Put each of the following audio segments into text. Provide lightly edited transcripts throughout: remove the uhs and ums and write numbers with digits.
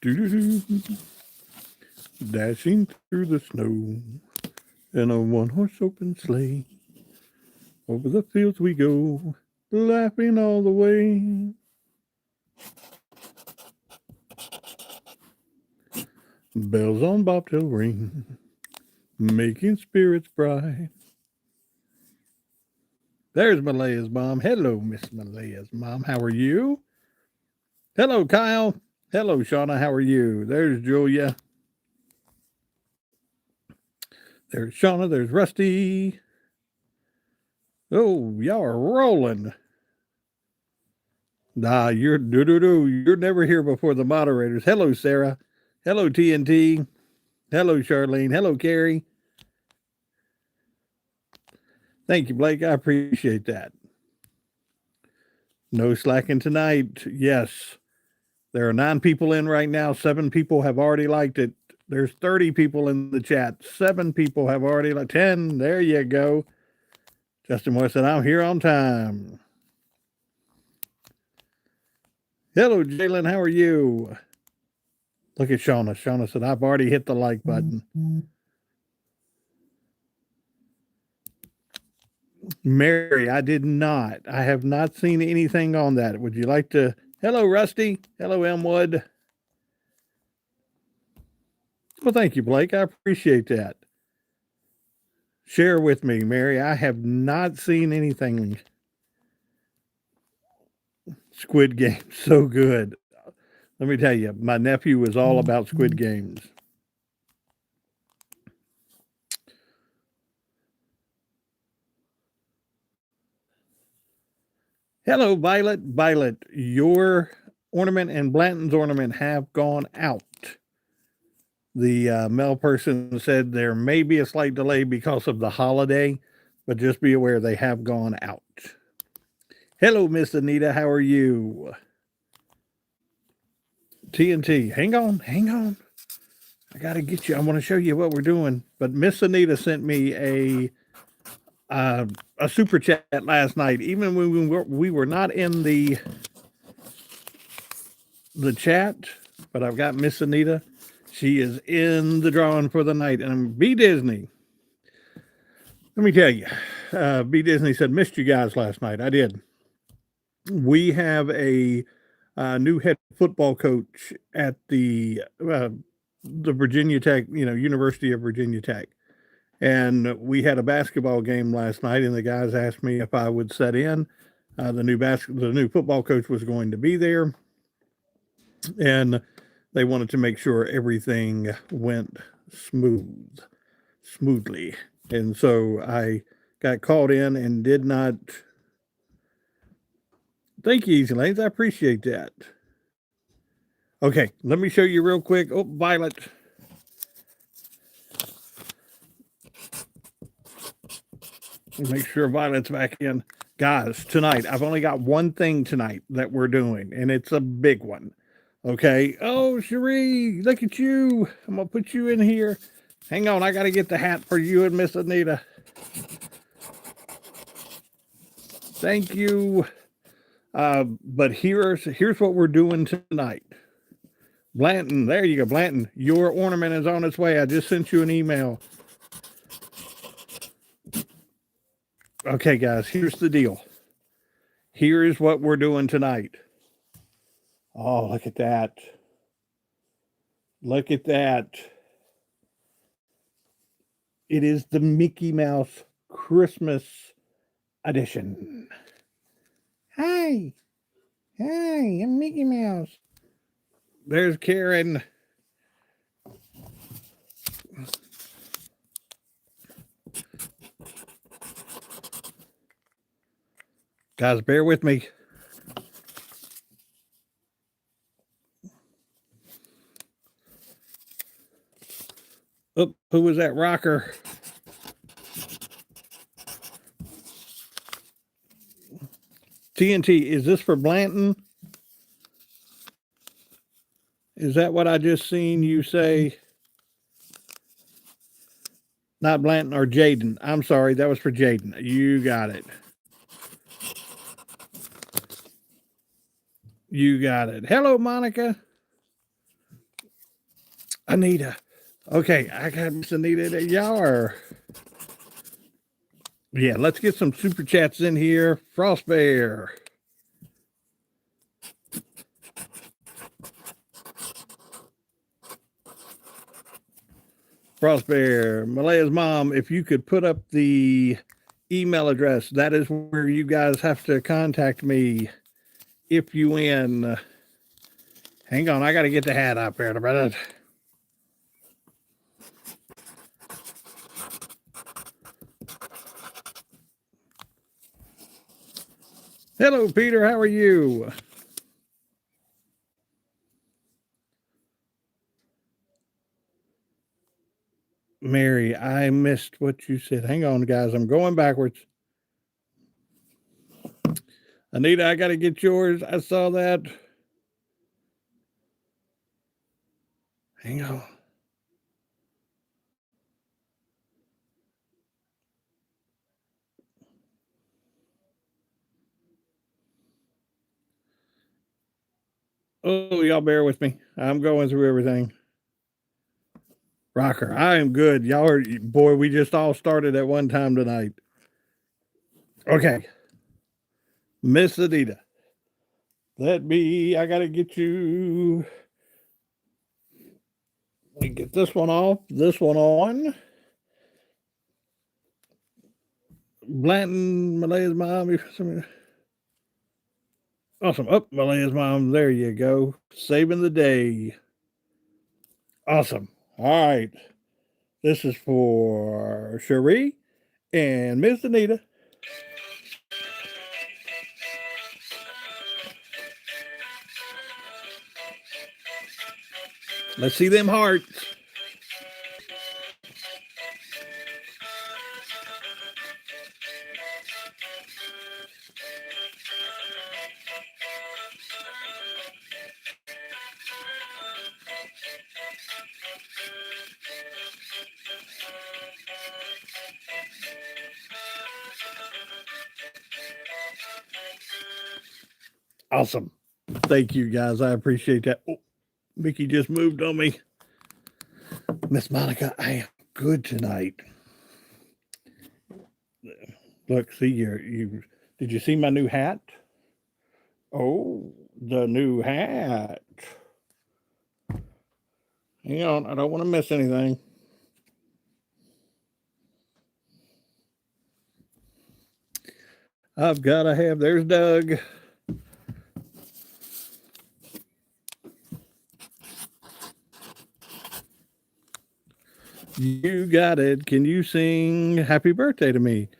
Doo-doo-doo. Dashing through the snow in a one-horse open sleigh. Over the fields we go, laughing all the way. Bells on bobtail ring, making spirits bright. There's Malaya's mom. Hello, Miss Malaya's mom. How are you? Hello, Kyle. Hello, Shauna. How are you? There's Julia. There's Shauna. There's Rusty. Oh, y'all are rolling. Nah, you're do do do. You're never here before the moderators. Hello, Sarah. Hello, TNT. Hello, Charlene. Hello, Carrie. Thank you, Blake. I appreciate that. No slacking tonight. Yes. There are 9 people in right now. 7 people have already liked it. There's 30 people in the chat. 7 people have already liked 10. There you go. Justin Moore said, I'm here on time. Hello, Jalen. How are you? Look at Shauna. Shauna said, I've already hit the like button. Mary, I did not. I have not seen anything on that. Would you like to? Hello, Rusty. Hello, Elmwood. Well, thank you, Blake. I appreciate that. Share with me, Mary. I have not seen anything. Squid Game, so good. Let me tell you, my nephew was all about Squid Games. Hello, Violet. Violet, your ornament and Blanton's ornament have gone out. The mail person said there may be a slight delay because of the holiday, but just be aware they have gone out. Hello, Miss Anita. How are you? TNT, hang on, hang on. I got to get you. I want to show you what we're doing. But Miss Anita sent me a super chat last night. Even when we were not in the chat, but I've got Miss Anita. She is in the drawing for the night. And B Disney, let me tell you, B Disney said, missed you guys last night. I did. We have a new head football coach at the Virginia Tech, University of Virginia Tech. And we had a basketball game last night, and the guys asked me if I would set in. The new football coach was going to be there, and they wanted to make sure everything went smoothly. And so I got called in and did not. Thank you, Easy Lanes. I appreciate that. Okay, let me show you real quick. Oh, Violet. Make sure Violet's back in. Guys, tonight, I've only got one thing tonight that we're doing, and it's a big one. Okay. Oh, Cherie, look at you. I'm going to put you in here. Hang on, I got to get the hat for you and Miss Anita. Thank you. But here's what we're doing tonight. Blanton, there you go, Blanton. Your ornament is on its way. I just sent you an email. Okay, guys, here's the deal. Here's what we're doing tonight. Oh, look at that. Look at that. It is the Mickey Mouse Christmas edition. Hi. Hi, I'm Mickey Mouse. There's Karen. Guys, bear with me. Oh, who was that rocker? TNT, is this for Blanton? Is that what I just seen you say? Not Blanton or Jaden. I'm sorry, that was for Jaden. You got it. You got it. Hello, Monica. Anita. Okay, I got Miss Anita. Y'all are. Yeah, let's get some super chats in here. Frost Bear. Frost Bear. Malaya's mom, if you could put up the email address, that is where you guys have to contact me if you win. Hang on, I got to get the hat up here in a minute. Hello, Peter. How are you? Mary, I missed what you said. Hang on, guys. I'm going backwards. Anita, I got to get yours. I saw that. Hang on. Oh, y'all bear with me. I'm going through everything. Rocker, I am good. Y'all are, boy, we just all started at one time tonight. Okay. Miss Anita. I got to get you. Let me get this one off, this one on. Blanton, Malaya's mom. Awesome. Up, Malaya's mom. There you go. Saving the day. Awesome. All right. This is for Cherie and Miss Anita. Let's see them hearts. Awesome. Thank you, guys. I appreciate that. Oh, Mickey just moved on me. Miss Monica, I am good tonight. Look, see, you did you see my new hat? Oh, the new hat. Hang on, I don't want to miss anything. I've got to have, there's Doug. You got it. Can you sing happy birthday to me?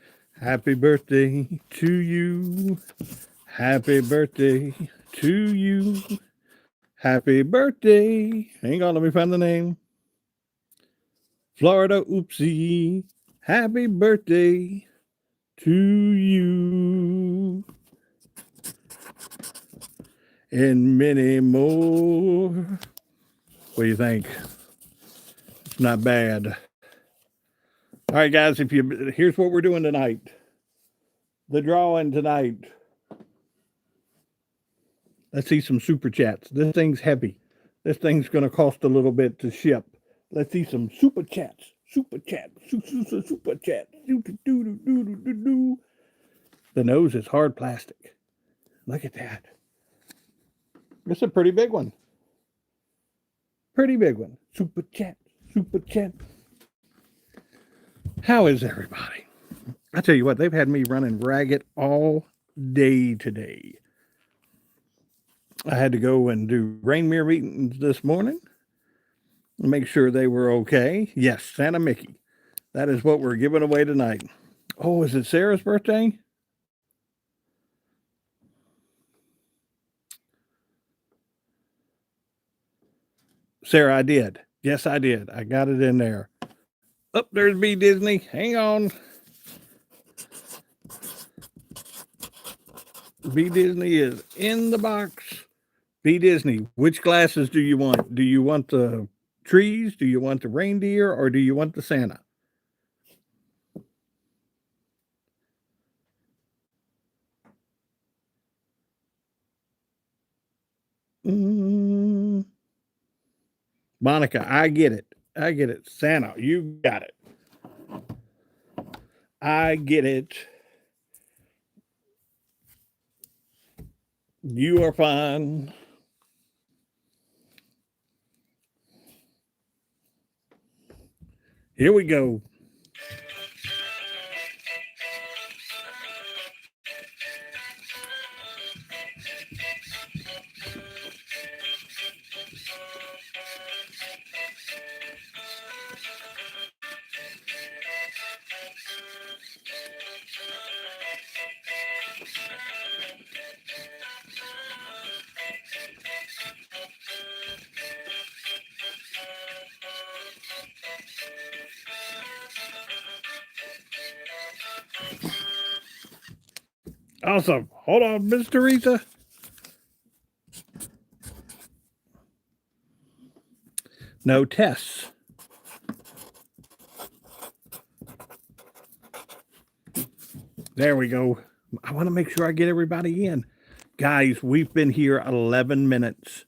Happy birthday to you. Happy birthday to you. Happy birthday. Hang on, let me find the name. Florida Oopsie. Happy birthday to you. And many more. What do you think? It's not bad. All right, guys, here's what we're doing tonight. The drawing tonight. Let's see some super chats. This thing's heavy. This thing's going to cost a little bit to ship. Let's see some super chats. Super chat. Super chat. The nose is hard plastic. Look at that. It's a pretty big one. Pretty big one. Super chat. Super chat. How is everybody? I tell you what, they've had me running ragged all day today. I had to go and do reindeer meetings this morning. Make sure they were okay. Yes, Santa Mickey. That is what we're giving away tonight. Oh, is it Sarah's birthday? Sarah, I did. Yes, I did. I got it in there. Oh, there's B Disney. Hang on. B Disney is in the box. B Disney, which glasses do you want? Do you want the trees? Do you want the reindeer? Or do you want the Santa? Mm. Monica, I get it. I get it. Santa, you got it. I get it. You are fine. Here we go. Awesome. Hold on, Miss Teresa. No tests. There we go. I want to make sure I get everybody in. Guys, we've been here 11 minutes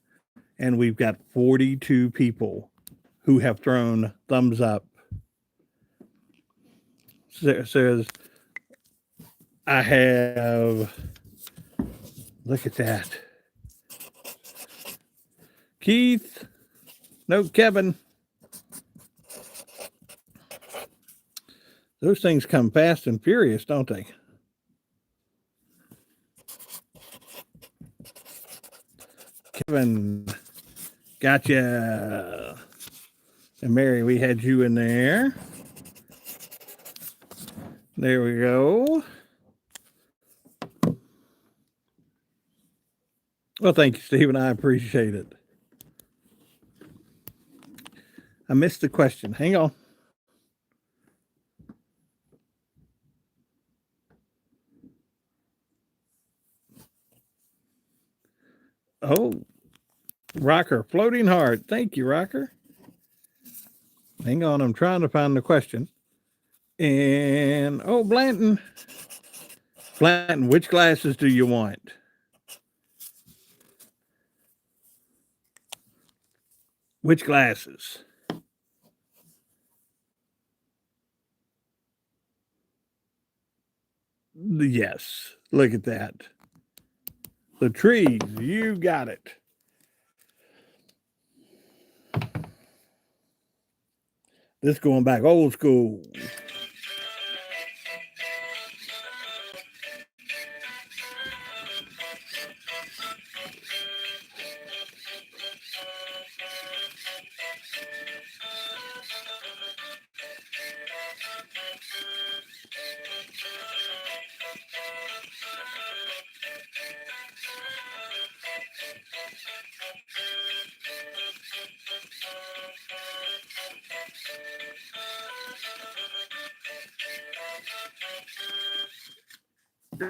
and we've got 42 people who have thrown thumbs up. Says, I have, look at that. Keith, no, Kevin. Those things come fast and furious, don't they? Kevin, gotcha. And Mary, we had you in there. There we go. Well, thank you, Stephen. I appreciate it. I missed the question. Hang on. Oh, Rocker, floating heart. Thank you, Rocker. Hang on. I'm trying to find the question. And, oh, Blanton. Blanton, which glasses do you want? Which glasses? Yes. Look at that. The trees. You got it. This going back old school.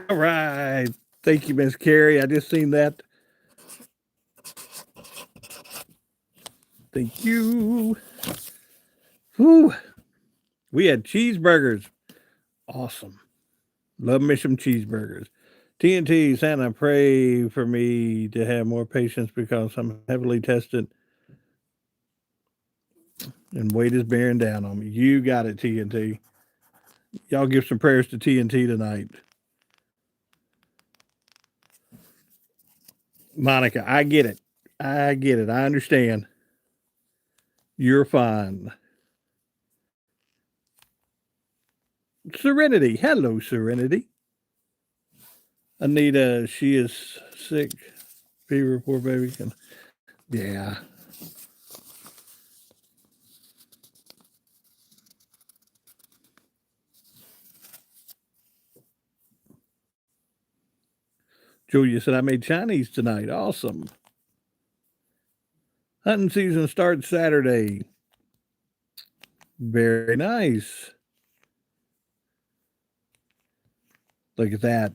All right. Thank you, Miss Carrie. I just seen that. Thank you. Whew. We had cheeseburgers. Awesome. Love me some cheeseburgers. TNT, Santa, pray for me to have more patience because I'm heavily tested and weight is bearing down on me. You got it, TNT. Y'all give some prayers to TNT tonight. Monica, I get it. I get it. I understand. You're fine. Serenity. Hello, Serenity. Anita, she is sick. Fever, poor baby. Yeah. Julia said, I made Chinese tonight. Awesome. Hunting season starts Saturday. Very nice. Look at that.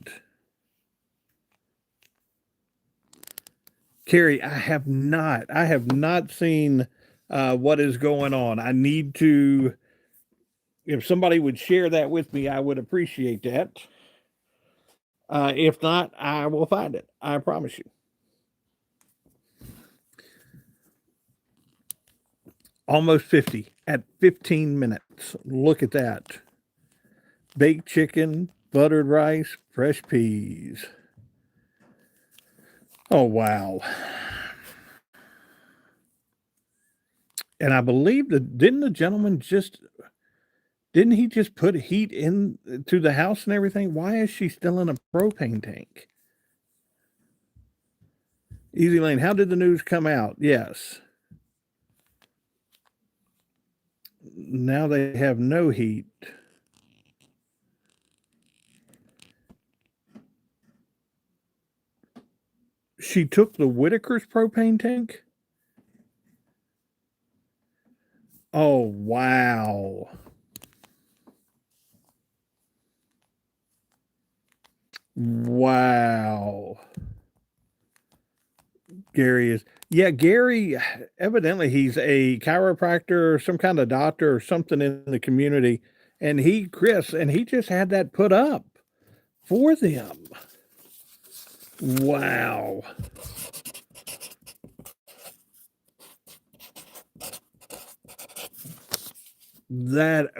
Carrie, I have not seen what is going on. I need to, if somebody would share that with me, I would appreciate that. If not, I will find it. I promise you. Almost 50 at 15 minutes. Look at that. Baked chicken, buttered rice, fresh peas. Oh, wow. And I believe that didn't the gentleman just didn't he just put heat in to the house and everything? Why is she still in a propane tank? Easy Lane, how did the news come out? Yes. Now they have no heat. She took the Whitaker's propane tank? Oh, wow. Wow. Gary is, yeah, Gary, evidently he's a chiropractor, some kind of doctor or something in the community. And Chris, and he just had that put up for them. Wow. That,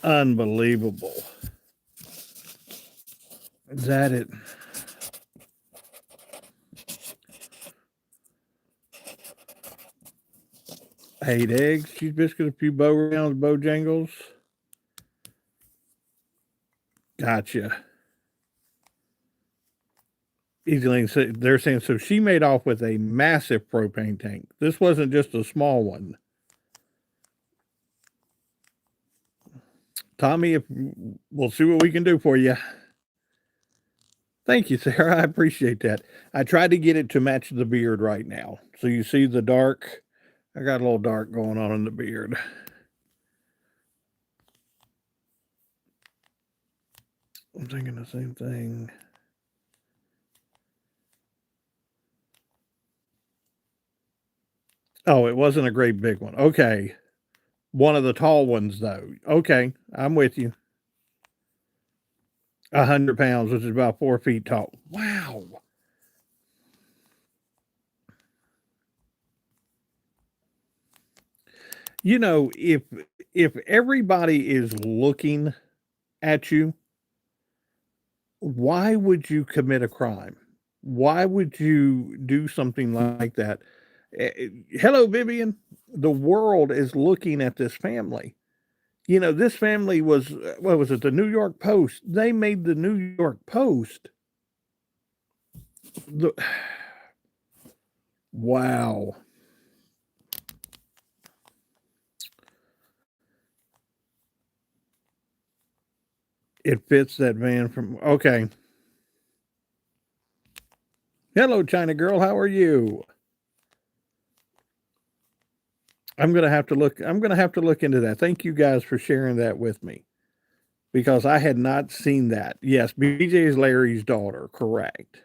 unbelievable. That it. I ate eggs, cheese biscuits, a few bow rounds, Bojangles. Gotcha. Easy Lane, they're saying so she made off with a massive propane tank. This wasn't just a small one. Tommy, we'll see what we can do for you. Thank you, Sarah. I appreciate that. I tried to get it to match the beard right now. So you see the dark. I got a little dark going on in the beard. I'm thinking the same thing. Oh, it wasn't a great big one. Okay. One of the tall ones, though. Okay. I'm with you. 100 pounds, which is about 4 feet tall. Wow. You know, if everybody is looking at you, why would you commit a crime? Why would you do something like that? Hello, Vivian. The world is looking at this family. You know, this family was, what was it, the New York Post? They made the New York Post. The, wow. It fits that van from, okay. Hello, China girl. How are you? I'm going to have to look into that. Thank you guys for sharing that with me because I had not seen that. Yes, BJ is Larry's daughter, correct.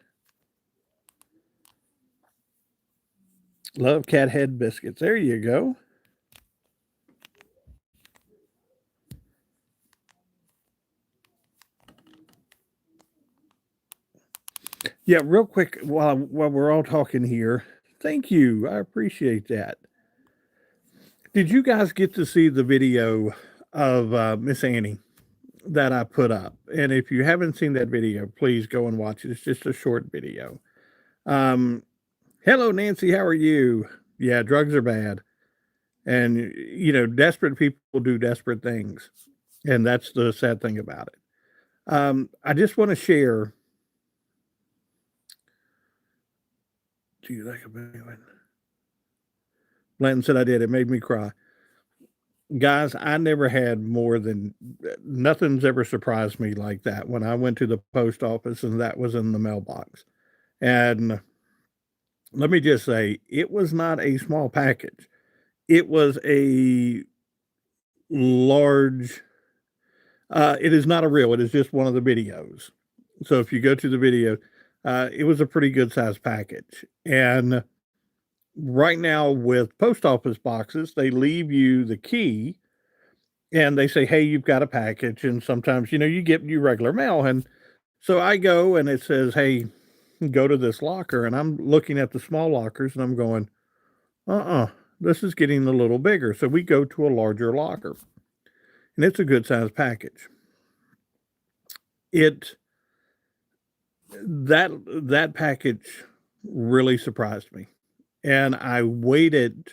Love cat head biscuits. There you go. Yeah, real quick while we're all talking here. Thank you. I appreciate that. Did you guys get to see the video of Miss Annie that I put up? And if you haven't seen that video, please go and watch it. It's just a short video. Um, Hello, Nancy. How are you? Yeah, drugs are bad. And, you know, desperate people do desperate things. And that's the sad thing about it. I just want to share. Do you like a penguin? Blanton said I did. It made me cry. Guys, I never had more than nothing's ever surprised me like that when I went to the post office and that was in the mailbox. And let me just say, it was not a small package. It was a large, it is not a reel, it is just one of the videos. So if you go to the video, it was a pretty good sized package. And right now with post office boxes, they leave you the key and they say, "Hey, you've got a package." And sometimes, you know, you get your regular mail. And so I go and it says, "Hey, go to this locker." And I'm looking at the small lockers and I'm going, this is getting a little bigger. So we go to a larger locker, and it's a good sized package. It that package really surprised me, and I waited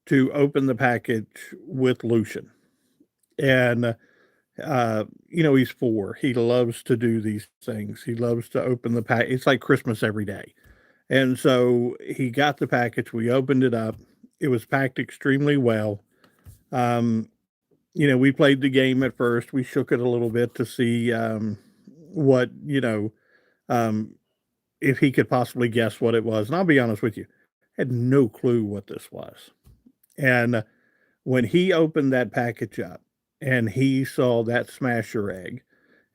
to open the package with Lucian. And he's 4. He loves to do these things. He loves to open the pack. It's like Christmas every day. And so he got the package. We opened it up. It was packed extremely well. Um, we played the game at first. We shook it a little bit to see what, um, if he could possibly guess what it was. And I'll be honest with you, had no clue what this was. And when he opened that package up and he saw that smasher egg,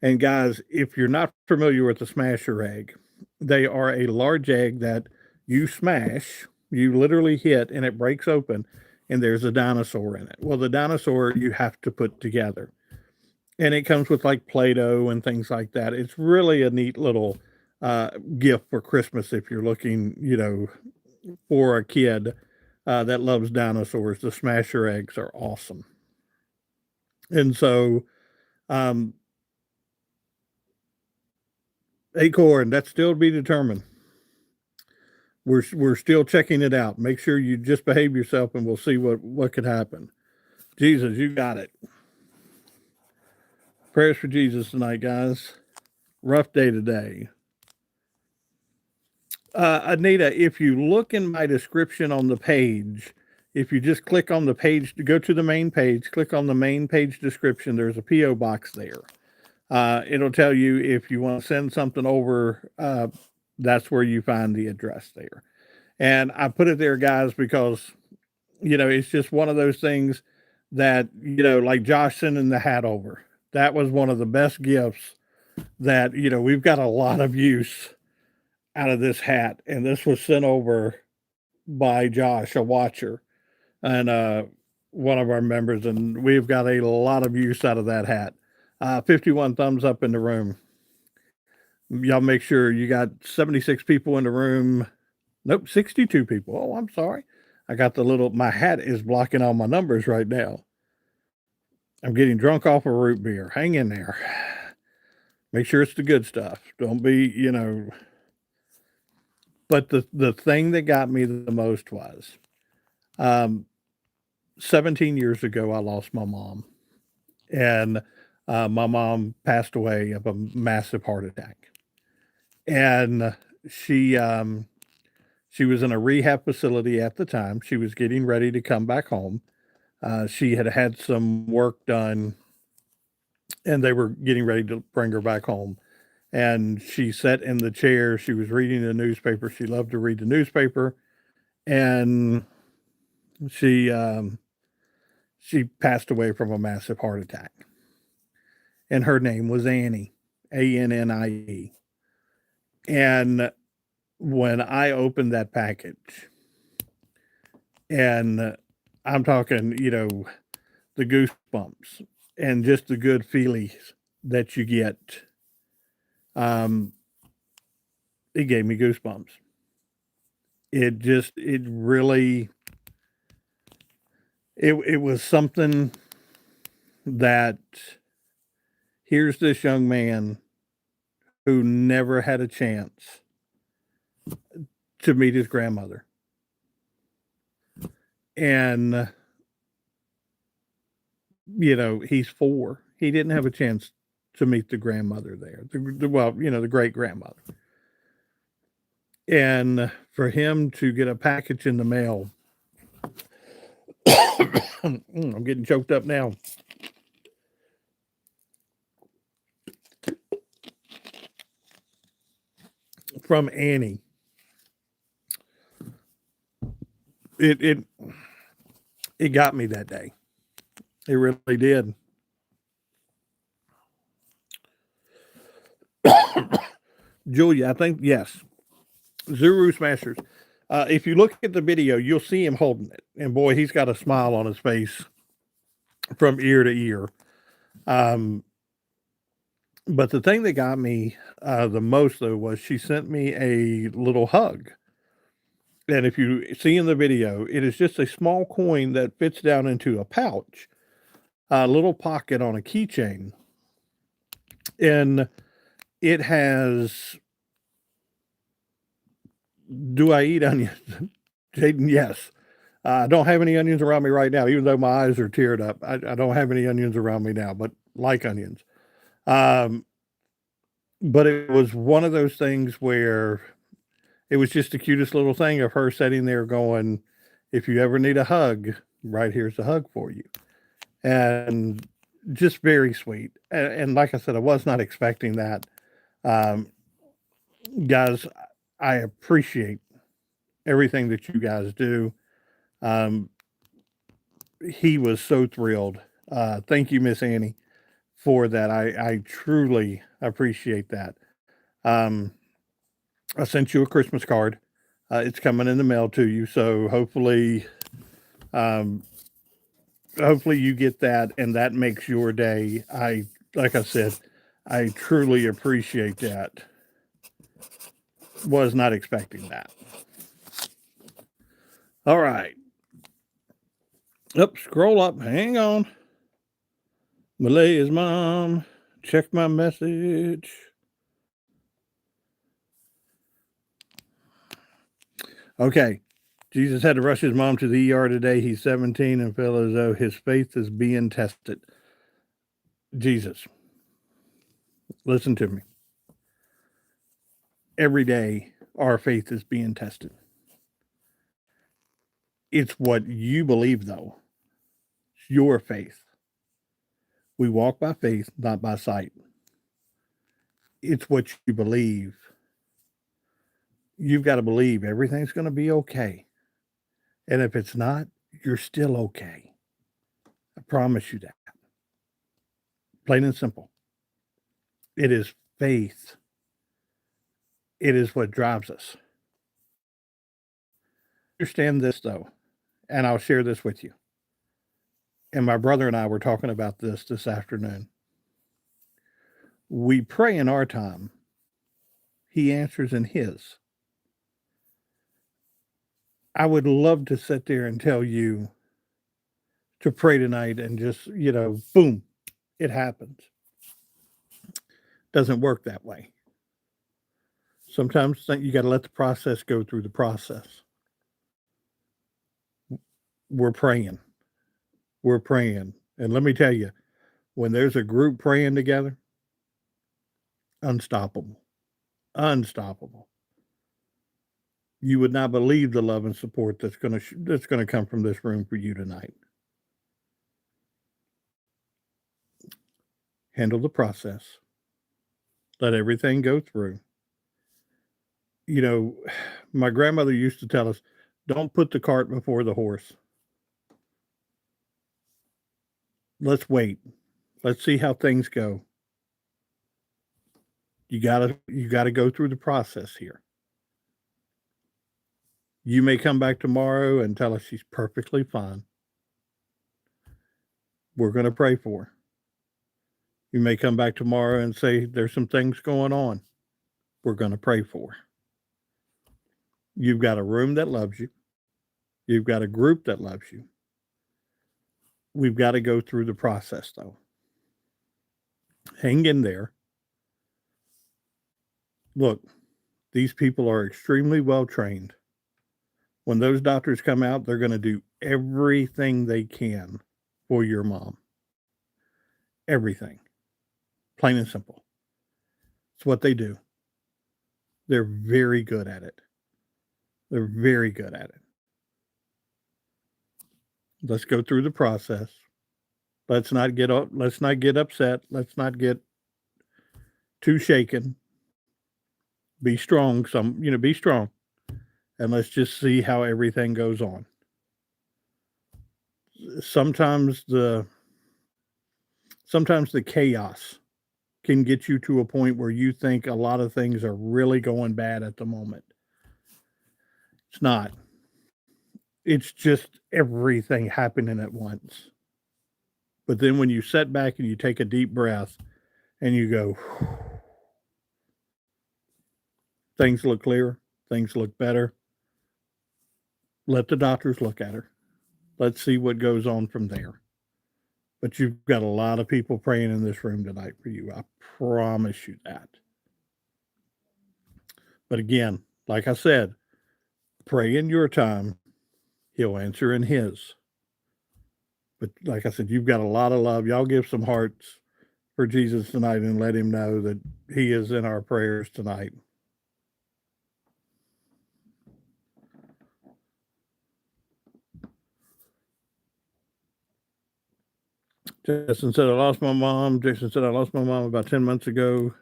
and guys, if you're not familiar with the smasher egg, they are a large egg that you smash, you literally hit, and it breaks open, and there's a dinosaur in it. Well, the dinosaur you have to put together, and it comes with like Play-Doh and things like that. It's really a neat little gift for Christmas if you're looking, for a kid that loves dinosaurs. The smasher eggs are awesome. And so, um, Acorn, that's still to be determined. We're still checking it out. Make sure you just behave yourself, and we'll see what could happen. Jesus, you got it. Prayers for Jesus tonight, guys. Rough day today. Anita, if you look in my description on the page, if you just click on the page to go to the main page, click on the main page description, there's a P.O. box there. It'll tell you if you want to send something over, that's where you find the address there. And I put it there, guys, because, it's just one of those things that, like Josh sending the hat over. That was one of the best gifts that, we've got a lot of use out of this hat. And this was sent over by Josh, a watcher, and one of our members. And we've got a lot of use out of that hat. 51 thumbs up in the room. Y'all make sure you got 76 people in the room. Nope, 62 people. Oh, I'm sorry. I got my hat is blocking all my numbers right now. I'm getting drunk off of root beer. Hang in there. Make sure it's the good stuff. Don't be, But the thing that got me the most was 17 years ago, I lost my mom. And my mom passed away of a massive heart attack. And she was in a rehab facility at the time. She was getting ready to come back home. She had had some work done, and they were getting ready to bring her back home. And she sat in the chair. She was reading the newspaper. She loved to read the newspaper, and she passed away from a massive heart attack. And her name was Annie, Annie. And when I opened that package, and I'm talking, the goosebumps and just the good feelings that you get, it gave me goosebumps. It really, it was something that here's this young man who never had a chance to meet his grandmother. And, he's 4. He didn't have a chance to meet the grandmother there. The great grandmother. And for him to get a package in the mail, I'm getting choked up now. From Annie. It got me that day. It really did. Julia, I think, yes. Zuru Smashers. If you look at the video, you'll see him holding it. And boy, he's got a smile on his face from ear to ear. But the thing that got me the most, though, was she sent me a little hug. And if you see in the video, it is just a small coin that fits down into a pouch, a little pocket on a keychain. And it has, do I eat onions? Jaden, yes. I don't have any onions around me right now, even though my eyes are teared up. I don't have any onions around me now, but like onions. Um, but it was one of those things where it was just the cutest little thing of her sitting there going, if you ever need a hug, right here's a hug for you. And just very sweet. And like I said, I was not expecting that. Um, guys, I appreciate everything that you guys do. Um, he was so thrilled. Thank you, Miss Annie, for that. I truly appreciate that. Um, I sent you a Christmas card. It's coming in the mail to you, so um, hopefully you get that, and that makes your day. Like I said, I truly appreciate that. Was not expecting that. All right. Up, scroll up. Hang on. Malaya's mom. Check my message. Okay. Jesus had to rush his mom to the ER today. He's 17 and feel as though his faith is being tested. Jesus, listen to me. Every day, our faith is being tested. It's what you believe, though. It's your faith. We walk by faith, not by sight. It's what you believe. You've got to believe everything's going to be okay. And if it's not, you're still okay. I promise you that. Plain and simple. It is faith. It is what drives us. Understand this, though, and I'll share this with you. And my brother and I were talking about this afternoon. We pray in our time, he answers in his. I would love to sit there and tell you to pray tonight and just, boom, it happens. Doesn't work that way. Sometimes you got to let the process go through the process. We're praying. We're praying. And let me tell you, when there's a group praying together, unstoppable. Unstoppable. You would not believe the love and support that's going to come from this room for you tonight. Handle the process. Let everything go through. My grandmother used to tell us, don't put the cart before the horse. Let's wait. Let's see how things go. You gotta go through the process here. You may come back tomorrow and tell us she's perfectly fine. We're going to pray for her. You may come back tomorrow and say there's some things going on. We're going to pray for her. You've got a room that loves you. You've got a group that loves you. We've got to go through the process, though. Hang in there. Look, these people are extremely well trained. When those doctors come out, they're going to do everything they can for your mom. Everything. Plain and simple. It's what they do. They're very good at it. They're very good at it. Let's go through the process. Let's not get upset. Let's not get too shaken. Be strong. Be strong. And let's just see how everything goes on. Sometimes the chaos can get you to a point where you think a lot of things are really going bad at the moment. It's not. It's just everything happening at once. But then when you sit back and you take a deep breath and you go, things look clearer, things look better. Let the doctors look at her. Let's see what goes on from there. But you've got a lot of people praying in this room tonight for you. I promise you that. But again, like I said, pray in your time. He'll answer in his. But like I said, you've got a lot of love. Y'all give some hearts for Jesus tonight and let him know that he is in our prayers tonight. Jason said, I lost my mom. Jason said, I lost my mom about 10 months ago.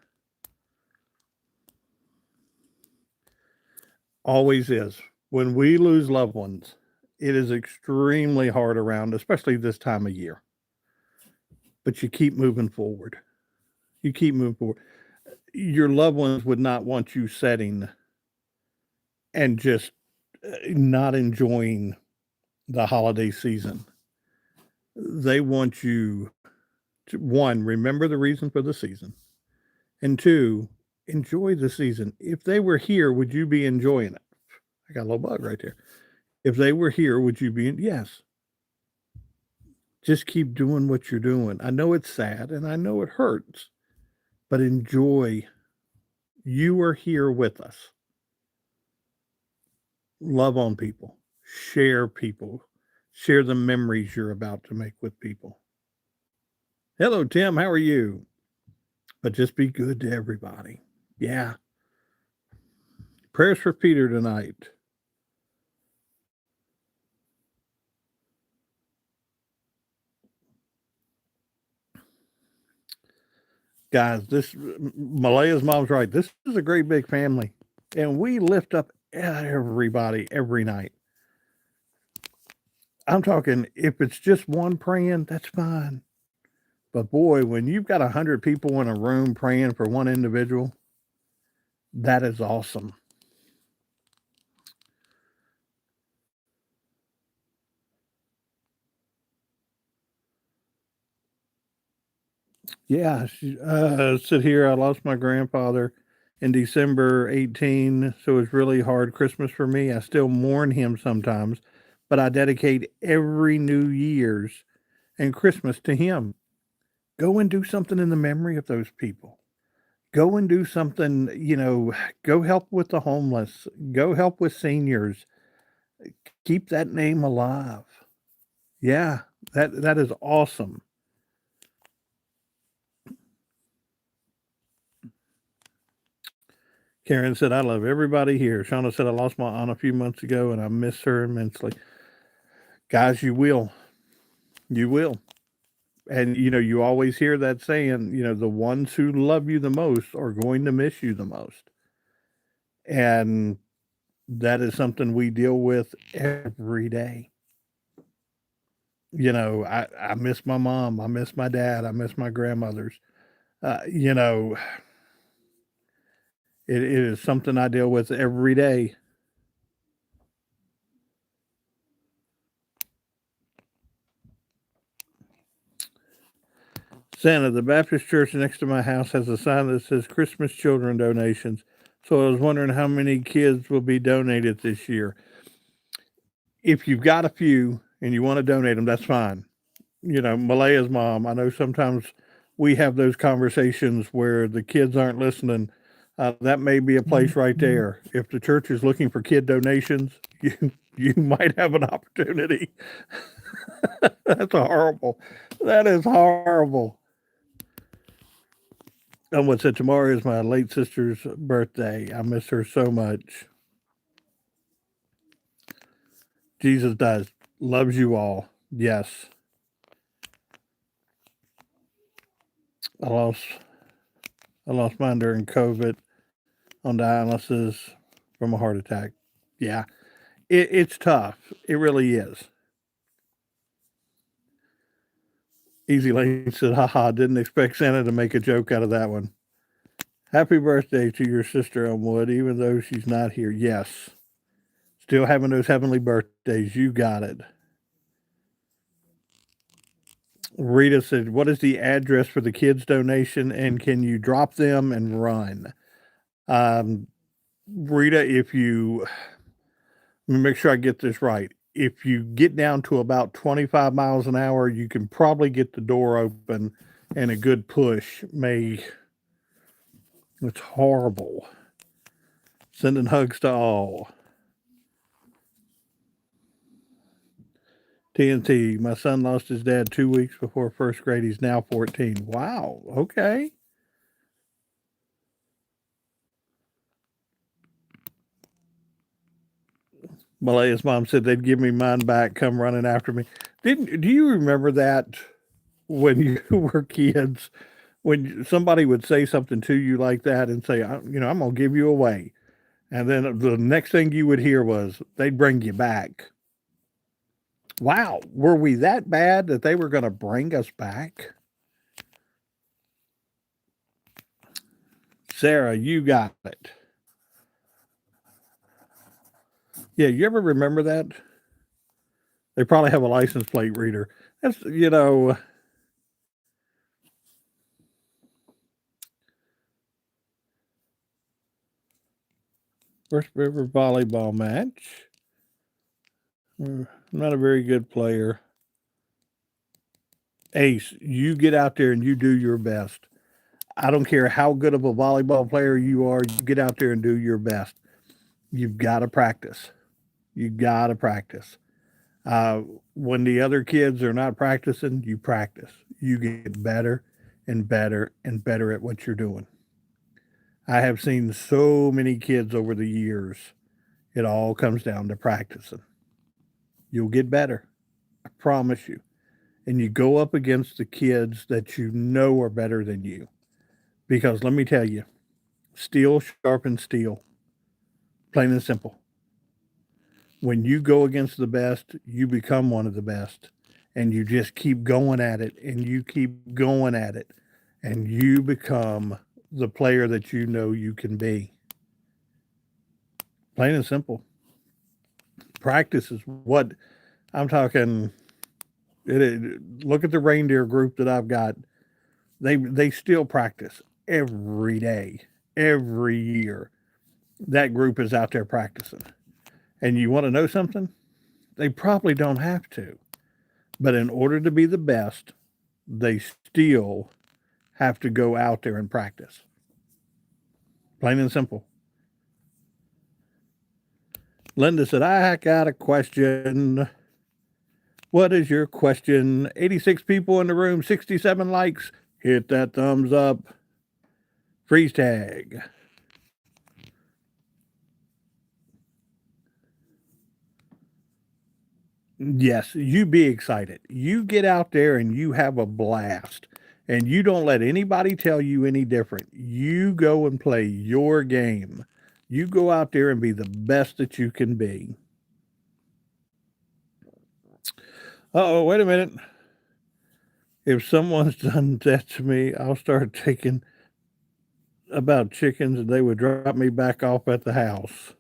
Always is. When we lose loved ones, it is extremely hard around, especially this time of year. But you keep moving forward. You keep moving forward. Your loved ones would not want you sitting and just not enjoying the holiday season. They want you to, one, remember the reason for the season, and two, enjoy the season. If they were here, would you be enjoying it? I got a little bug right there. If they were here, would you be? Yes. Just keep doing what you're doing. I know it's sad and I know it hurts, but enjoy. You are here with us. Love on people. Share people. Share the memories you're about to make with people. Hello, Tim. How are you? But just be good to everybody. Yeah. Prayers for Peter tonight. Guys, Malaya's mom's right. This is a great big family, and we lift up everybody every night. I'm talking, if it's just one praying, that's fine. But boy, when you've got 100 people in a room praying for one individual, that is awesome. Yeah, sit here. I lost my grandfather in December 18, so it's really hard Christmas for me. I still mourn him sometimes, but I dedicate every New Year's and Christmas to him. Go and do something in the memory of those people. Go and do something, go help with the homeless, go help with seniors. Keep that name alive. Yeah, that is awesome. Karen said, I love everybody here. Shauna said, I lost my aunt a few months ago and I miss her immensely. Guys, you will. You will. And, you always hear that saying, the ones who love you the most are going to miss you the most. And that is something we deal with every day. I miss my mom. I miss my dad. I miss my grandmothers. It is something I deal with every day. Santa, the Baptist church next to my house has a sign that says Christmas children donations. So I was wondering how many kids will be donated this year. If you've got a few and you want to donate them, that's fine. Malaya's mom, I know sometimes we have those conversations where the kids aren't listening. That may be a place right there. If the church is looking for kid donations, you might have an opportunity. That's horrible. That is horrible. Someone said tomorrow is my late sister's birthday. I miss her so much. Jesus does. Loves you all. Yes. I lost mine during COVID on dialysis from a heart attack. Yeah. It's tough. It really is. Easy Lane said, haha, didn't expect Santa to make a joke out of that one. Happy birthday to your sister, Elmwood, even though she's not here. Yes. Still having those heavenly birthdays. You got it. Rita said, what is the address for the kids' donation and can you drop them and run? Rita, if you Let me make sure I get this right. If you get down to about 25 miles an hour, you can probably get the door open, and a good push may. It's horrible. Sending hugs to all. TNT, my son lost his dad 2 weeks before first grade. He's now 14. Wow, okay. Malaya's mom said they'd give me mine back, come running after me. Do you remember that when you were kids? When somebody would say something to you like that and say, I'm going to give you away. And then the next thing you would hear was they'd bring you back. Wow, were we that bad that they were going to bring us back? Sarah, you got it. Yeah, you ever remember that? They probably have a license plate reader. That's, First River volleyball match. I'm not a very good player. Ace, you get out there and you do your best. I don't care how good of a volleyball player you are, you get out there and do your best. You've got to practice. You got to practice. Uh, when the other kids are not practicing, you practice. You get better and better and better at what you're doing. I have seen so many kids over the years. It all comes down to practicing. You'll get better. I promise you. And you go up against the kids that you know are better than you. Because let me tell you, steel sharpens steel. Plain and simple. When you go against the best, you become one of the best. And you just keep going at it and you keep going at it. And you become the player that you know you can be. Plain and simple. Practice is what I'm talking. Look at the reindeer group that I've got. They still practice every day, every year. That group is out there practicing. And you want to know something? They probably don't have to. But in order to be the best, they still have to go out there and practice. Plain and simple. Linda said, I got a question. What is your question? 86 people in the room, 67 likes. Hit that thumbs up. Freeze tag. Yes, you be excited. You get out there and you have a blast. And you don't let anybody tell you any different. You go and play your game. You go out there and be the best that you can be. Oh, wait a minute. If someone's done that to me, I'll start thinking about chickens and they would drop me back off at the house.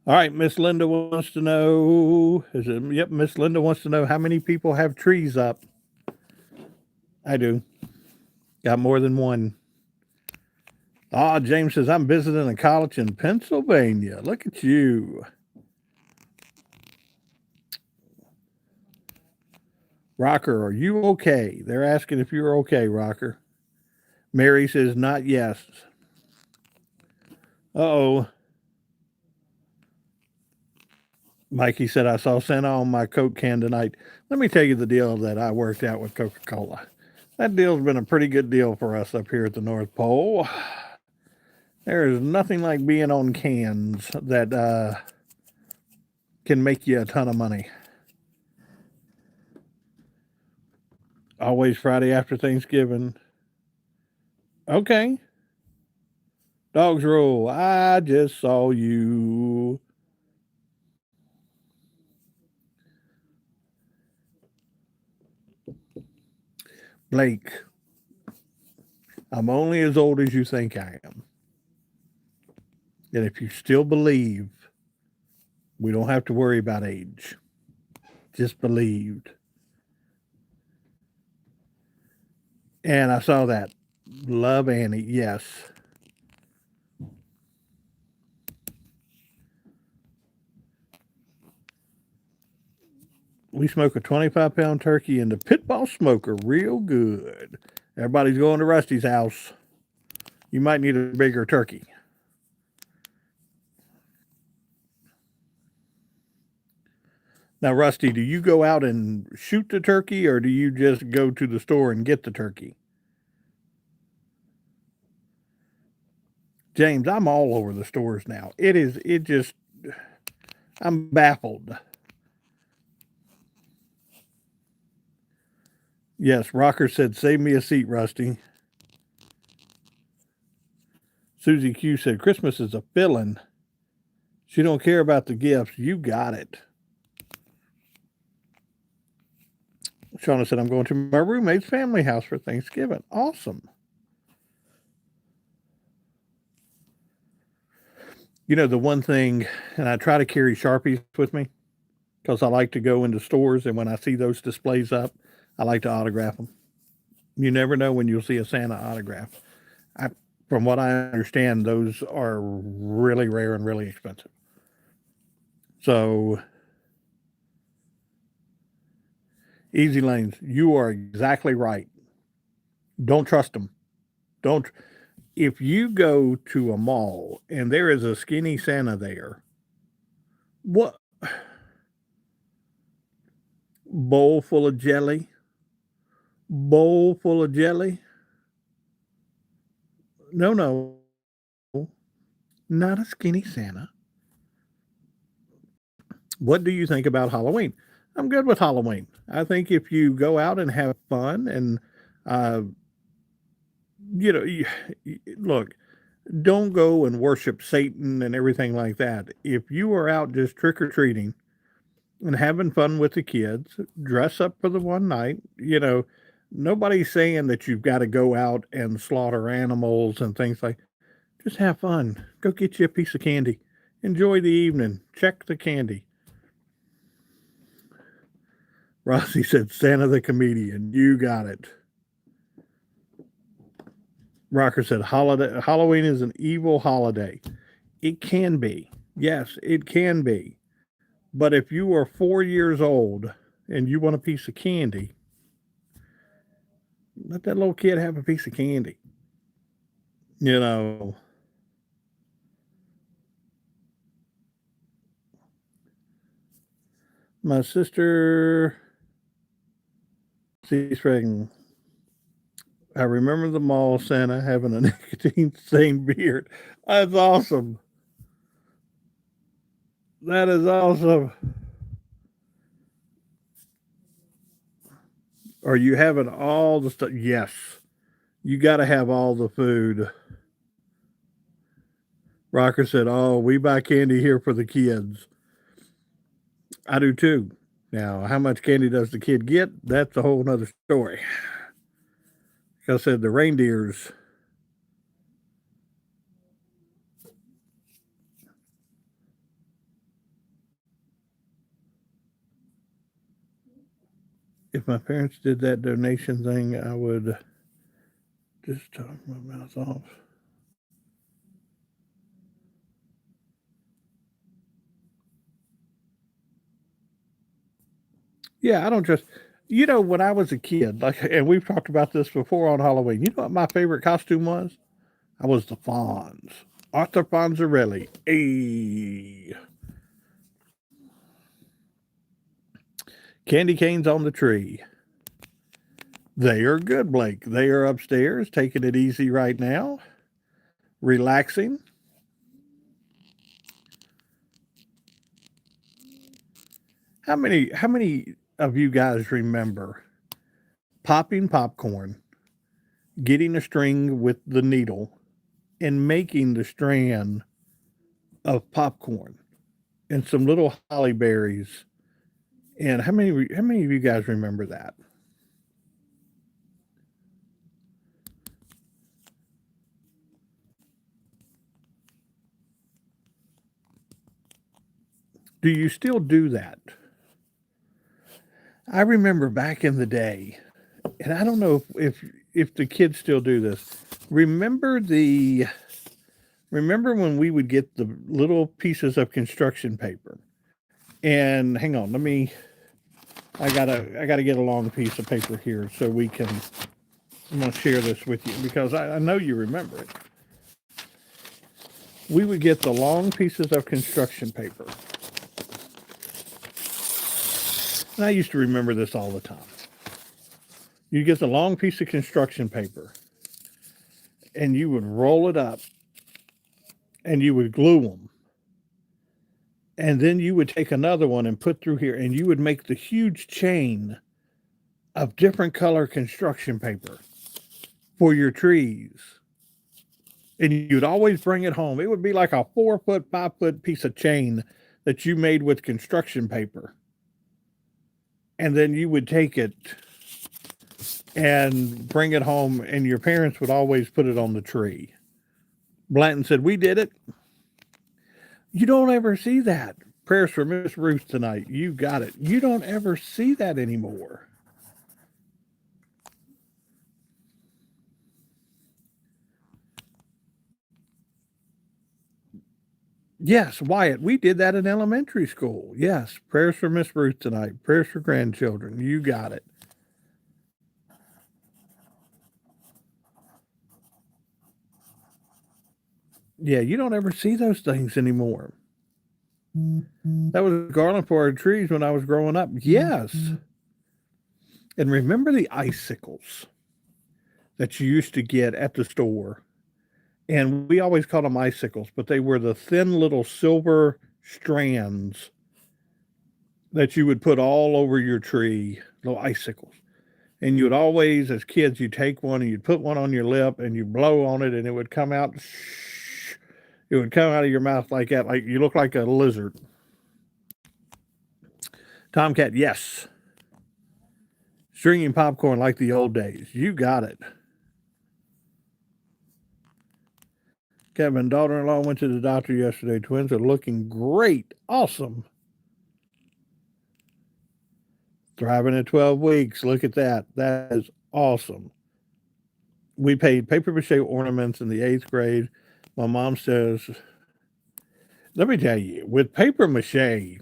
All right, Miss Linda wants to know. Yep, Miss Linda wants to know how many people have trees up. I do. Got more than one. Ah, James says, I'm visiting a college in Pennsylvania. Look at you. Rocker, are you okay? They're asking if you're okay, Rocker. Mary says, not yes. Uh-oh. Mikey said, I saw Santa on my Coke can tonight. Let me tell you the deal that I worked out with Coca-Cola. That deal's been a pretty good deal for us up here at the North Pole. There is nothing like being on cans that can make you a ton of money. Always Friday after Thanksgiving. Okay. Dogs rule. I just saw you. Blake, I'm only as old as you think I am. And if you still believe, we don't have to worry about age. Just believed. And I saw that. Love Annie. Yes. We smoke a 25-pound turkey in the Pitbull smoker real good. Everybody's going to Rusty's house. You might need a bigger turkey. Now, Rusty, do you go out and shoot the turkey or do you just go to the store and get the turkey? James, I'm all over the stores now. I'm baffled. Yes, Rocker said, save me a seat, Rusty. Susie Q said, Christmas is a fill-in. She don't care about the gifts. You got it. Shauna said, I'm going to my roommate's family house for Thanksgiving. Awesome. You know, the one thing, and I try to carry Sharpies with me because I like to go into stores, and when I see those displays up, I like to autograph them. You never know when you'll see a Santa autograph. From what I understand, those are really rare and really expensive. So, Easy Lanes, you are exactly right. Don't trust them. Don't. If you go to a mall and there is a skinny Santa there, what? Bowl full of jelly? Bowl full of jelly? No, no. Not a skinny Santa. What do you think about Halloween? I'm good with Halloween. I think if you go out and have fun and, uh, look, don't go and worship Satan and everything like that. If you are out just trick or treating and having fun with the kids, dress up for the one night, nobody's saying that you've got to go out and slaughter animals and things like. Just have fun. Go get you a piece of candy. Enjoy the evening. Check the candy. Rossi said, Santa the comedian. You got it. Rocker said, Halloween is an evil holiday. It can be. Yes, it can be. But if you are 4 years old and you want a piece of candy, let that little kid have a piece of candy. You know. My sister, she's friggin'. I remember the mall Santa having a nicotine stained beard. That's awesome. That is awesome. Are you having all the stuff? Yes. You got to have all the food. Rocker said, oh, we buy candy here for the kids. I do too. Now, how much candy does the kid get? That's a whole nother story. Like I said, the reindeers. If my parents did that donation thing, I would just talk my mouth off. Yeah, I don't just. When I was a kid, and we've talked about this before on Halloween. You know what my favorite costume was? I was the Fonz, Arthur Fonzarelli. Hey, candy canes on the tree. They are good, Blake. They are upstairs, taking it easy right now, relaxing. How many of you guys remember popping popcorn, getting a string with the needle, and making the strand of popcorn and some little holly berries? And how many of you guys remember that? Do you still do that? I remember back in the day, and I don't know if if the kids still do this. Remember the remember when we would get the little pieces of construction paper? And hang on, I gotta get a long piece of paper here so we can. I'm gonna share this with you because I know you remember it. We would get the long pieces of construction paper. And I used to remember this all the time. You get the long piece of construction paper and you would roll it up and you would glue them. And then you would take another one and put through here and you would make the huge chain of different color construction paper for your trees. And you'd always bring it home. It would be like a 4 foot, 5 foot piece of chain that you made with construction paper. And then you would take it and bring it home, and your parents would always put it on the tree. Blanton said, "We did it." You don't ever see that. Prayers for Miss Ruth tonight. You got it. You don't ever see that anymore. Yes, Wyatt, we did that in elementary school. Yes, prayers for Miss Ruth tonight. Prayers for grandchildren. You got it. Yeah, you don't ever see those things anymore. That was garland for our trees when I was growing up. Yes. And remember the icicles that you used to get at the store? And we always called them icicles, but they were the thin little silver strands that you would put all over your tree, little icicles. And you would always, as kids, you'd take one and you'd put one on your lip and you blow on it and it would come out. It would come out of your mouth like that, like you look like a lizard. Tomcat, yes. Stringing popcorn like the old days. You got it. Kevin, daughter-in-law went to the doctor yesterday. Twins are looking great. Awesome. Thriving at 12 weeks. Look at that. That is awesome. We paid paper mache ornaments in the 8th grade. My mom says, let me tell you, with paper mache,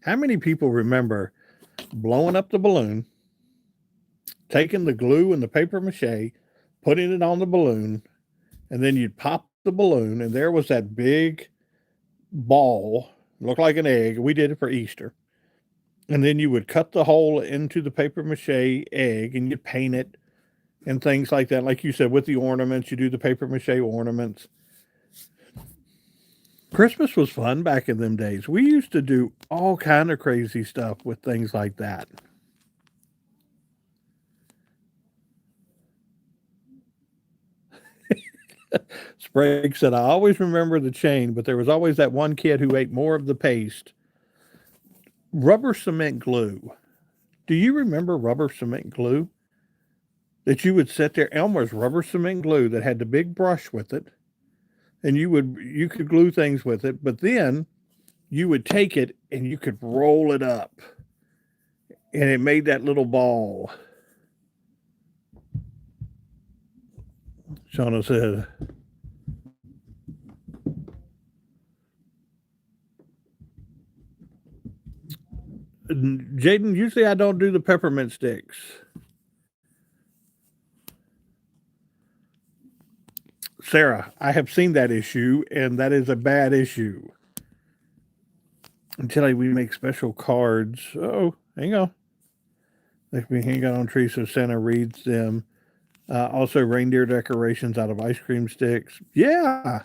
how many people remember blowing up the balloon, taking the glue and the paper mache, putting it on the balloon, and then you'd pop the balloon, and there was that big ball, looked like an egg. We did it for Easter. And then you would cut the hole into the paper mache egg and you paint it and things like that. Like you said, with the ornaments, you do the paper mache ornaments. Christmas was fun back in them days. We used to do all kind of crazy stuff with things like that. Sprague said, I always remember the chain, but there was always that one kid who ate more of the paste. Rubber cement glue. Do you remember rubber cement glue? That you would sit there, Elmer's rubber cement glue that had the big brush with it, and you could glue things with it, but then you would take it and you could roll it up, and it made that little ball. Shauna said, Jaden, usually I don't do the peppermint sticks. Sarah, I have seen that issue, and that is a bad issue. Until we make special cards. Oh, hang on. They can be hang out on trees so Santa reads them. Also, reindeer decorations out of ice cream sticks. Yeah.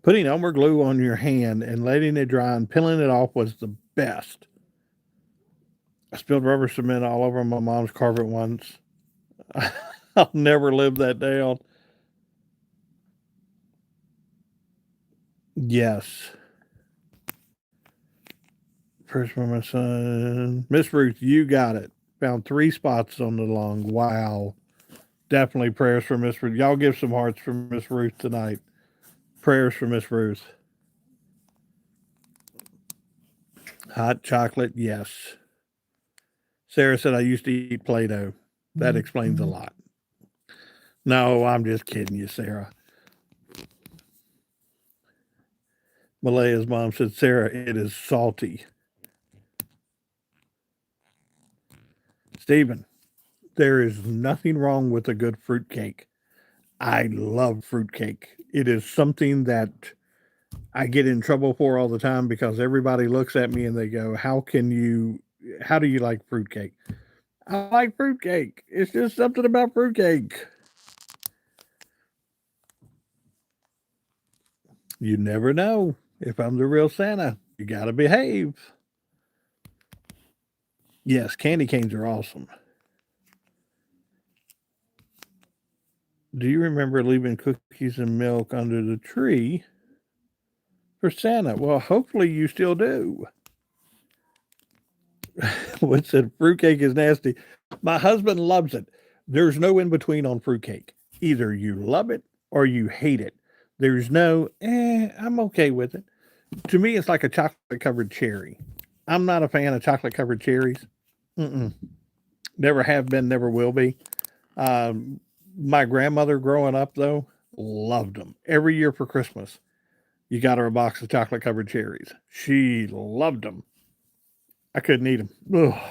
Putting Elmer glue on your hand and letting it dry and peeling it off was the best. I spilled rubber cement all over my mom's carpet once. I'll never live that down. Yes. First for my son. Miss Ruth, you got it. Found 3 spots on the lung. Wow. Definitely prayers for Miss Ruth. Y'all give some hearts for Miss Ruth tonight. Prayers for Miss Ruth. Hot chocolate, yes. Sarah said I used to eat Play-Doh. That explains a lot. No, I'm just kidding you, Sarah. Malaya's mom said, Sarah, it is salty. Stephen, there is nothing wrong with a good fruitcake. I love fruitcake. It is something that I get in trouble for all the time because everybody looks at me and they go, how do you like fruitcake? I like fruitcake. It's just something about fruitcake. You never know. If I'm the real Santa, you got to behave. Yes, candy canes are awesome. Do you remember leaving cookies and milk under the tree for Santa? Well, hopefully you still do. What said fruitcake is nasty? My husband loves it. There's no in between on fruitcake. Either you love it or you hate it. There's no, I'm okay with it. To me, it's like a chocolate covered cherry. I'm not a fan of chocolate covered cherries. Mm-mm. Never have been, never will be. My grandmother growing up, though, loved them. Every year for Christmas, you got her a box of chocolate covered cherries. She loved them. I couldn't eat them. Ugh.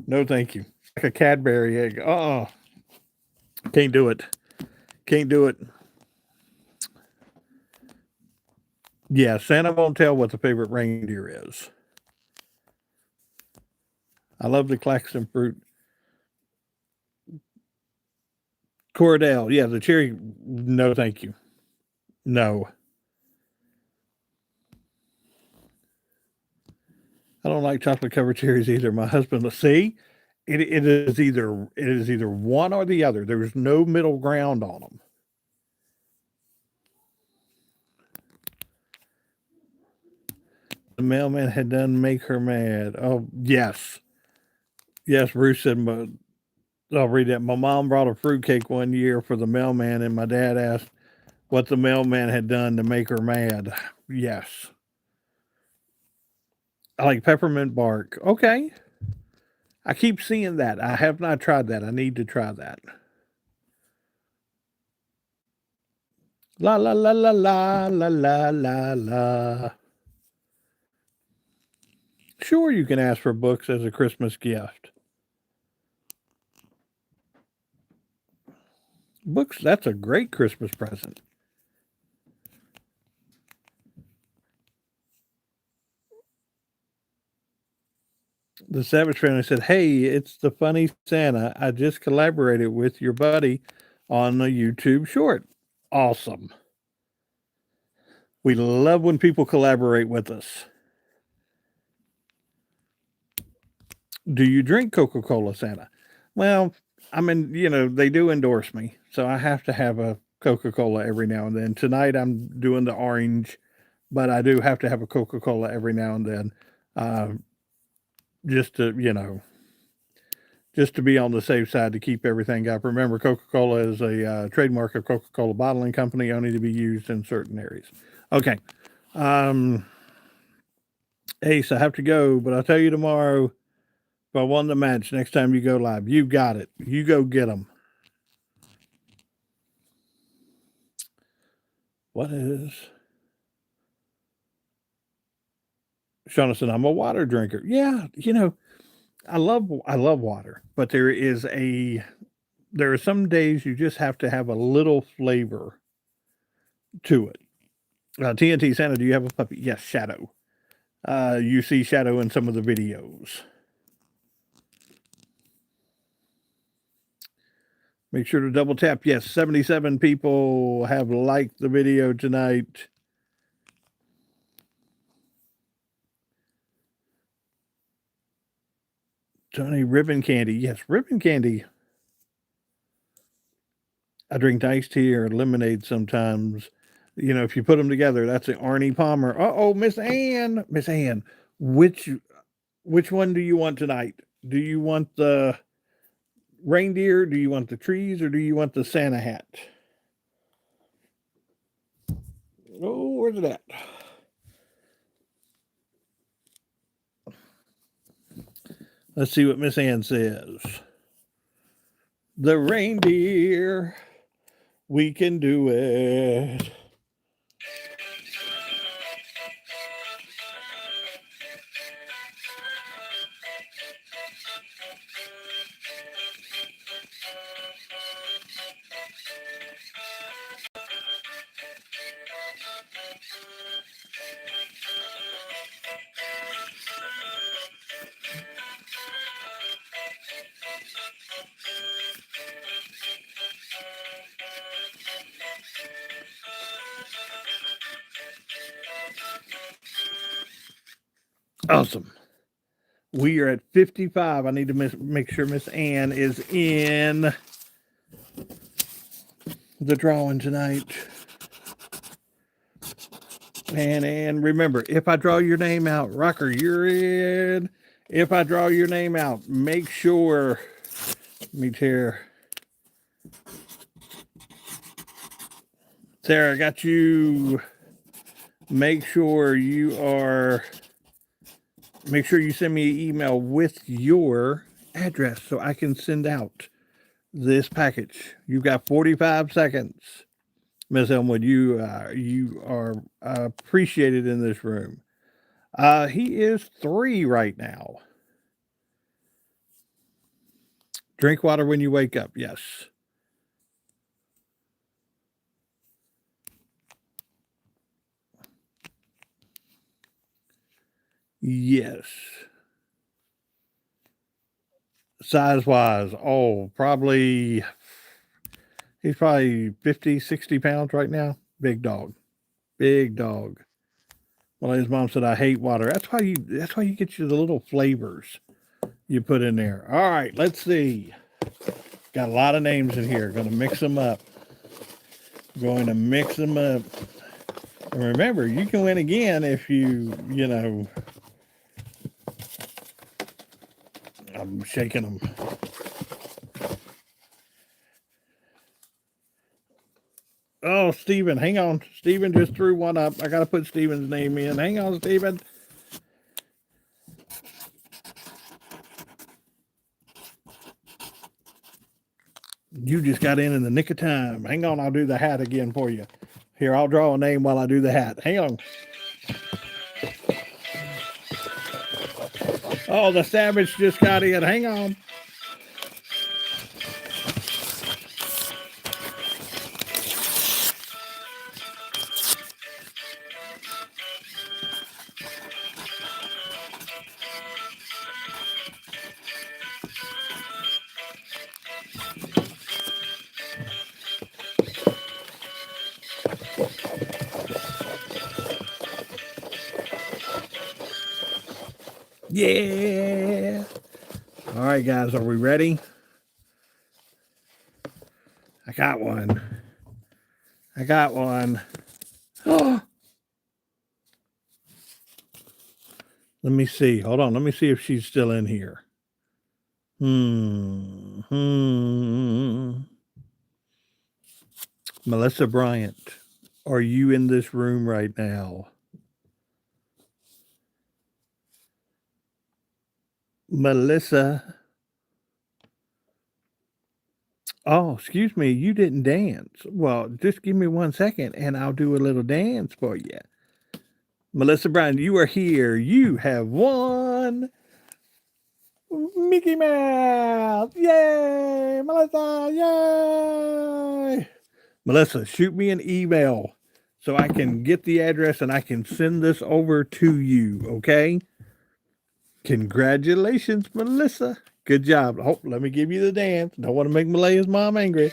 No, thank you. Like a Cadbury egg. Can't do it. Can't do it. Yeah, Santa won't tell what the favorite reindeer is. I love the Claxton fruit. Cordell. Yeah, the cherry. No, thank you. No. I don't like chocolate covered cherries either. My husband, see, it is either one or the other. There's no middle ground on them. The mailman had done make her mad. Oh yes, yes. Bruce said, I'll read that. My mom brought a fruitcake one year for the mailman, and my dad asked what the mailman had done to make her mad. Yes, I like peppermint bark. Okay, I keep seeing that. I have not tried that. I need to try that. La la la la la la la la la. Sure, you can ask for books as a Christmas gift. Books, that's a great Christmas present. The Savage family said, hey, it's the funny Santa. I just collaborated with your buddy on a YouTube short. Awesome. We love when people collaborate with us. Do you drink Coca Cola, Santa? Well, I mean, they do endorse me. So I have to have a Coca Cola every now and then. Tonight I'm doing the orange, but I do have to have a Coca Cola every now and then. Uh, just to, just to be on the safe side to keep everything up. Remember, Coca Cola is a trademark of Coca Cola Bottling Company, only to be used in certain areas. Okay. Um, Ace, I have to go, but I'll tell you tomorrow if I won the match next time you go live. You got it. You go get them. What is. Jonathan, I'm a water drinker. Yeah, I love water, but there are some days you just have to have a little flavor to it. TNT Santa, do you have a puppy? Yes, Shadow. You see Shadow in some of the videos. Make sure to double tap. Yes, 77 people have liked the video tonight. Tony, ribbon candy. Yes, ribbon candy. I drink iced tea or lemonade sometimes. If you put them together, that's an Arnie Palmer. Oh, Miss Ann. Miss Ann, which one do you want tonight? Do you want the reindeer? Do you want the trees? Or do you want the Santa hat? Oh, where's it at? Let's see what Miss Ann says. The reindeer, we can do it. Awesome. We are at 55. I need to make sure Miss Ann is in the drawing tonight. And remember, if I draw your name out, Rocker, you're in. If I draw your name out, make sure. Let me tear. Sarah, I got you. Make sure you send me an email with your address so I can send out this package. You've got 45 seconds. Miss Elmwood, you are appreciated in this room. He is 3 right now. Drink water when you wake up. Yes. Yes. Size wise, probably he's probably 50, 60 pounds right now. Big dog. Big dog. Well, his mom said, I hate water. That's why you get you the little flavors you put in there. All right, let's see. Got a lot of names in here. Going to mix them up. And remember, you can win again if I'm shaking them. Oh, Steven, hang on. Steven just threw one up. I got to put Steven's name in. Hang on, Steven. You just got in the nick of time. Hang on, I'll do the hat again for you. Here, I'll draw a name while I do the hat. Hang on. Oh, the Savage just got in. Hang on. Yeah. All right, guys, are we ready? I got one. Oh. Let me see. Hold on. Let me see if she's still in here. Melissa Bryant, are you in this room right now? Melissa. Oh, excuse me. You didn't dance. Well, just give me 1 second and I'll do a little dance for you. Melissa Bryant, you are here. You have won Mickey Mouse. Yay, Melissa. Yay. Melissa, shoot me an email so I can get the address and I can send this over to you. Okay. Congratulations, Melissa. Good job. Oh, let me give you the dance. Don't want to make Malaya's mom angry.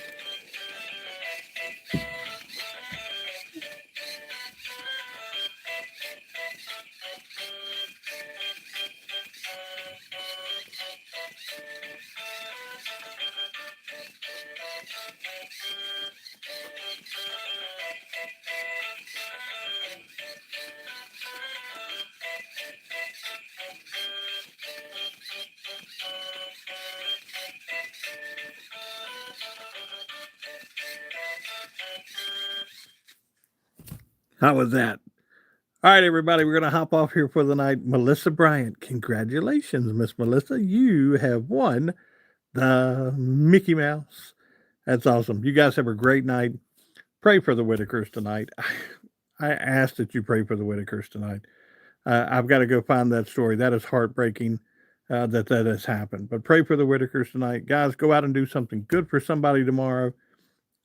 How was that? All right, everybody, we're going to hop off here for the night. Melissa Bryant, congratulations, Miss Melissa. You have won the Mickey Mouse. That's awesome. You guys have a great night. Pray for the Whitakers tonight. I ask that you pray for the Whitakers tonight. I've got to go find that story. That is heartbreaking that has happened. But pray for the Whitakers tonight. Guys, go out and do something good for somebody tomorrow.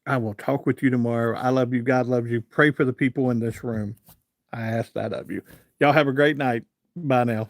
I will talk with you tomorrow. I love you. God loves you. Pray for the people in this room. I ask that of you. Y'all have a great night. Bye now.